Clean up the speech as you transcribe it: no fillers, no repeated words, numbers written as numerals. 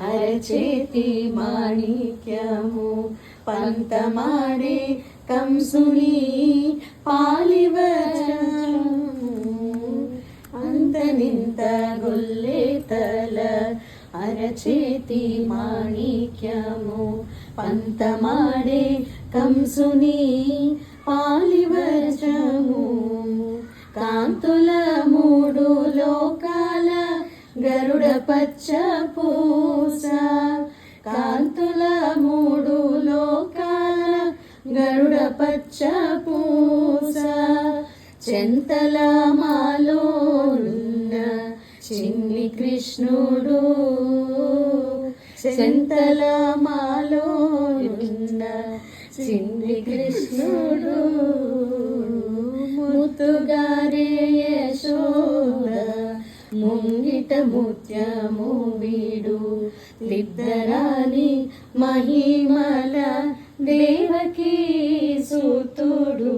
అరచేతి మాణిక్యము పంతమాడే కంసుని పాలివచము అంతనింత గొల్లెతల అరచేతి మాణిక్యము పంతమాడే కంసుని పాలివచము కాంతుల మూడు లోకాల గరుడ పచ్చ పూస కాంతుల మూడు లోకాల గరుడ పచ్చ పూస చెంతల మాలోనున్న చిన్ని కృష్ణుడు చెంతల మాలోనున్న చిన్ని కృష్ణుడు ముత్తుగారే యశోద ముంగిట ముత్యము వీడు లిద్దరాని మహిమల దేవకీ సూతుడు.